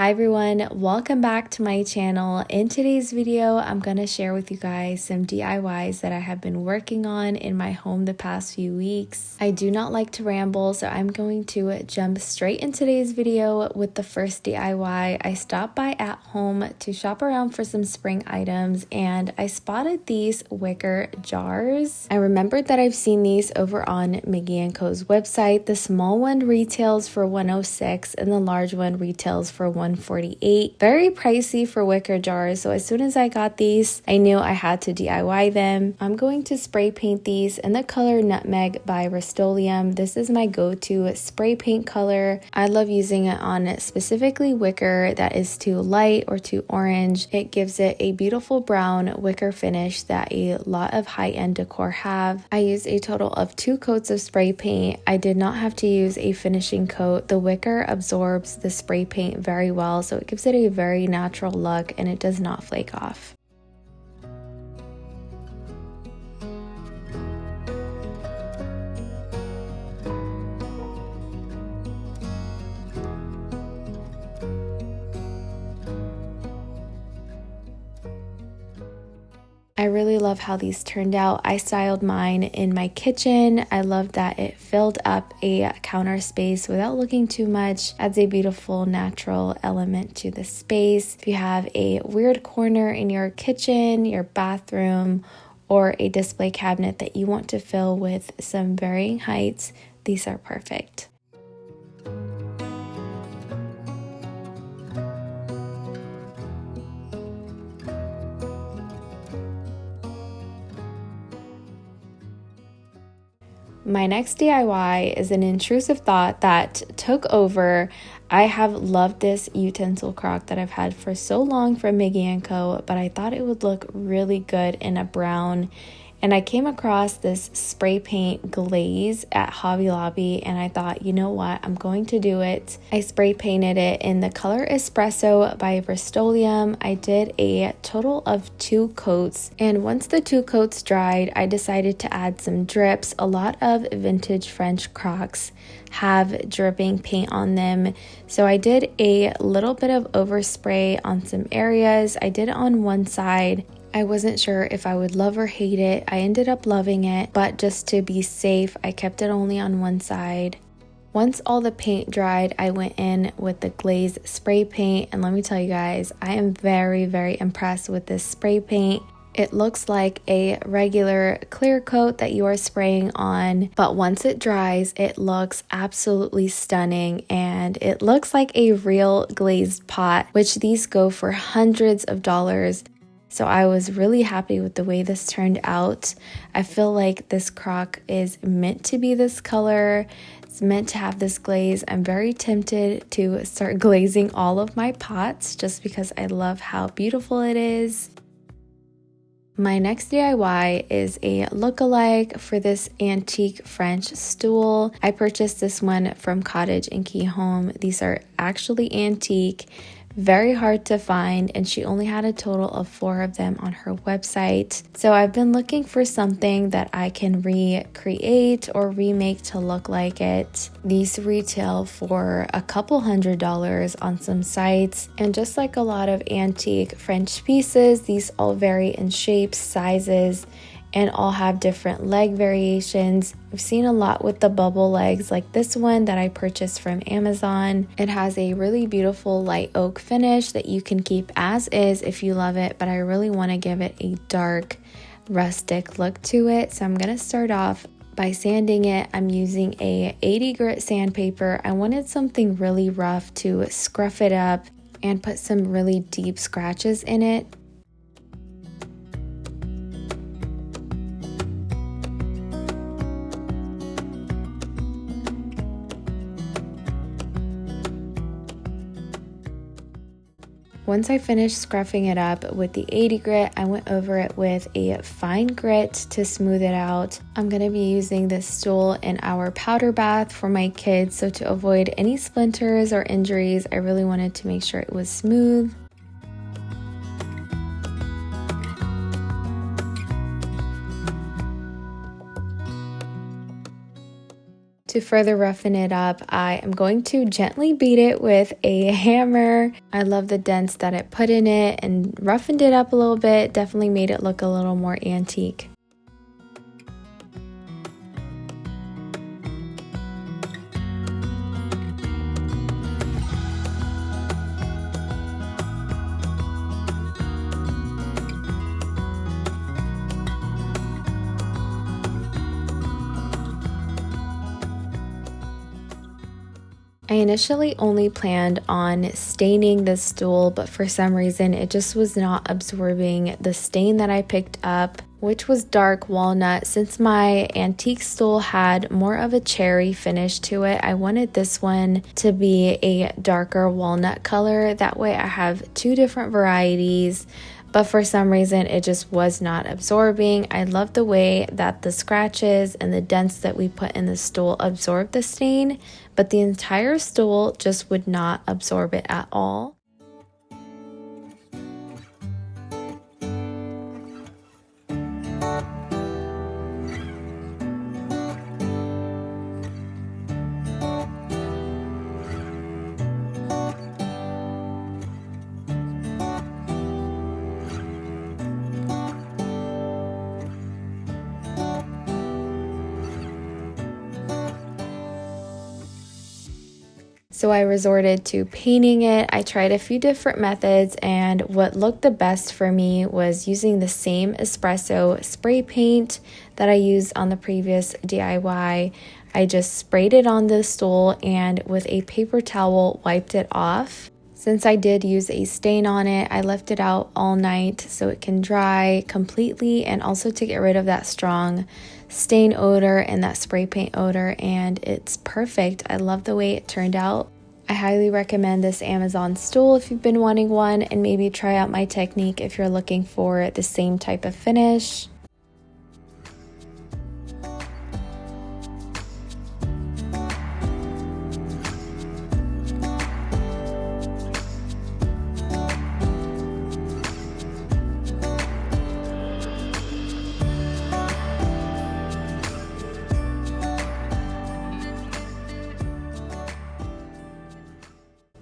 Hi everyone, welcome back to my channel. In today's video, I'm going to share with you guys some DIYs that I have been working on in my home the past few weeks. I do not like to ramble, so I'm going to jump straight in today's video with the first DIY. I stopped by at home to shop around for some spring items and I spotted these wicker jars. I remembered that I've seen these over on Mickey & Co.'s website. The small one retails for $106 and the large one retails for $148. Very pricey for wicker jars, so as soon as I got these, I knew I had to DIY them. I'm going to spray paint these in the color Nutmeg by Rust-Oleum. This is my go-to spray paint color. I love using it on specifically wicker that is too light or too orange. It gives it a beautiful brown wicker finish that a lot of high-end decor have. I used a total of 2 coats of spray paint. I did not have to use a finishing coat. The wicker absorbs the spray paint very well, so it gives it a very natural look and it does not flake off. I really love how these turned out. I styled mine in my kitchen. I love that it filled up a counter space without looking too much. Adds a beautiful natural element to the space. If you have a weird corner in your kitchen, your bathroom, or a display cabinet that you want to fill with some varying heights, these are perfect. My next DIY is an intrusive thought that took over. I have loved this utensil crock that I've had for so long from Mickey & Co., but I thought it would look really good in a brown. And I came across this spray paint glaze at Hobby Lobby and I thought, you know what, I'm going to do it. I spray painted it in the color Espresso by Rust-Oleum. I did a total of 2 coats, and once the 2 coats dried, I decided to add some drips. A lot of vintage French crocks have dripping paint on them, so I did a little bit of overspray on some areas. I did it on one side. I wasn't sure if I would love or hate it. I ended up loving it, but just to be safe, I kept it only on one side. Once all the paint dried, I went in with the glazed spray paint, and let me tell you guys, I am very, very impressed with this spray paint. It looks like a regular clear coat that you are spraying on, but once it dries, it looks absolutely stunning, and it looks like a real glazed pot, which these go for hundreds of dollars. So I was really happy with the way this turned out. I feel like this crock is meant to be this color. It's meant to have this glaze. I'm very tempted to start glazing all of my pots just because I love how beautiful it is. My next DIY is a lookalike for this antique French stool. I purchased this one from Cottage and Key Home. These are actually antique. Very hard to find, and she only had a total of 4 of them on her website. So I've been looking for something that I can recreate or remake to look like it. These retail for a couple $100s on some sites, and just like a lot of antique French pieces, these all vary in shapes, sizes, and all have different leg variations. I've seen a lot with the bubble legs, like this one that I purchased from Amazon. It has a really beautiful light oak finish that you can keep as is if you love it, but I really want to give it a dark rustic look to it. So I'm going to start off by sanding it. I'm using a 80 grit sandpaper. I wanted something really rough to scruff it up and put some really deep scratches in it. Once I finished scruffing it up with the 80 grit, I went over it with a fine grit to smooth it out. I'm going to be using this stool in our powder bath for my kids, so to avoid any splinters or injuries, I really wanted to make sure it was smooth. To further roughen it up, I am going to gently beat it with a hammer. I love the dents that it put in it and roughened it up a little bit, definitely made it look a little more antique. I initially only planned on staining this stool, but for some reason it just was not absorbing the stain that I picked up, which was dark walnut. Since my antique stool had more of a cherry finish to it, I wanted this one to be a darker walnut color. That way I have two different varieties. But for some reason, it just was not absorbing. I love the way that the scratches and the dents that we put in the stool absorb the stain, but the entire stool just would not absorb it at all. So I resorted to painting it. I tried a few different methods, and what looked the best for me was using the same espresso spray paint that I used on the previous DIY. I just sprayed it on the stool and with a paper towel wiped it off. Since I did use a stain on it, I left it out all night so it can dry completely, and also to get rid of that strong stain odor and that spray paint odor, and it's perfect. I love the way it turned out. I highly recommend this Amazon stool if you've been wanting one, and maybe try out my technique if you're looking for the same type of finish.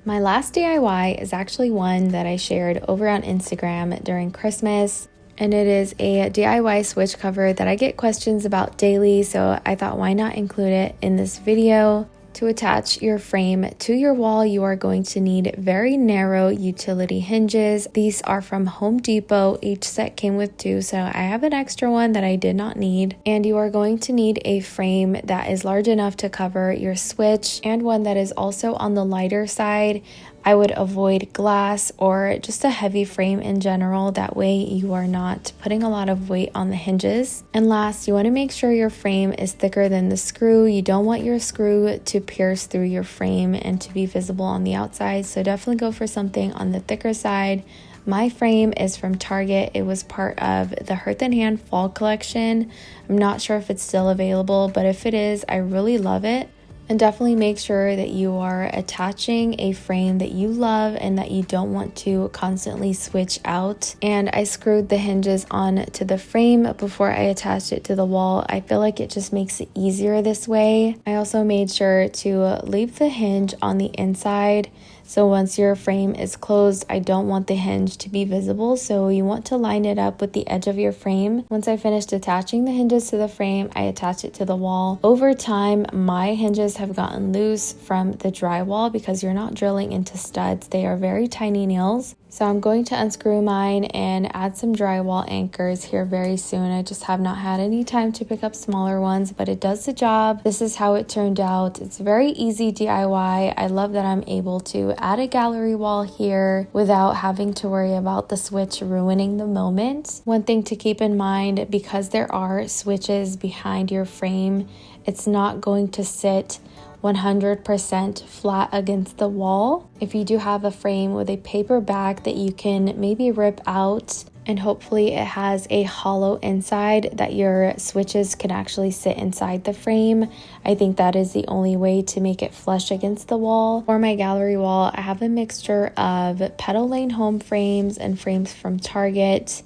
My last DIY is actually one that I shared over on Instagram during Christmas, and it is a DIY switch cover that I get questions about daily, so I thought why not include it in this video. To attach your frame to your wall, you are going to need very narrow utility hinges. These are from Home Depot. Each set came with two, so I have an extra one that I did not need. And you are going to need a frame that is large enough to cover your switch, and one that is also on the lighter side. I would avoid glass or just a heavy frame in general. That way you are not putting a lot of weight on the hinges. And last, you want to make sure your frame is thicker than the screw. You don't want your screw to pierce through your frame and to be visible on the outside. So definitely go for something on the thicker side. My frame is from Target. It was part of the Hearth and Hand fall collection. I'm not sure if it's still available, but if it is, I really love it. And definitely make sure that you are attaching a frame that you love and that you don't want to constantly switch out. And I screwed the hinges on to the frame before I attached it to the wall. I feel like it just makes it easier this way. I also made sure to leave the hinge on the inside. So once your frame is closed, I don't want the hinge to be visible, so you want to line it up with the edge of your frame. Once I finished attaching the hinges to the frame, I attached it to the wall. Over time, my hinges have gotten loose from the drywall because you're not drilling into studs. They are very tiny nails. So I'm going to unscrew mine and add some drywall anchors here very soon. I just have not had any time to pick up smaller ones, but it does the job. This is how it turned out. It's very easy DIY. I love that I'm able to add a gallery wall here without having to worry about the switch ruining the moment. One thing to keep in mind, because there are switches behind your frame, it's not going to sit 100% flat against the wall. If you do have a frame with a paper back that you can maybe rip out, and hopefully it has a hollow inside that your switches can actually sit inside the frame, I think that is the only way to make it flush against the wall. For my gallery wall, I have a mixture of Petal Lane home frames and frames from Target.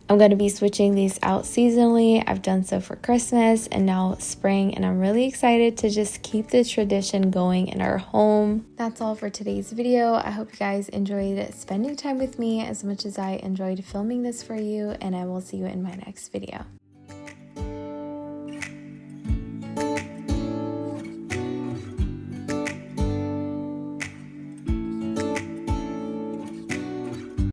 I'm going to be switching these out seasonally. I've done so for Christmas and now spring, and I'm really excited to just keep the tradition going in our home. That's all for today's video. I hope you guys enjoyed spending time with me as much as I enjoyed filming this for you, and I will see you in my next video.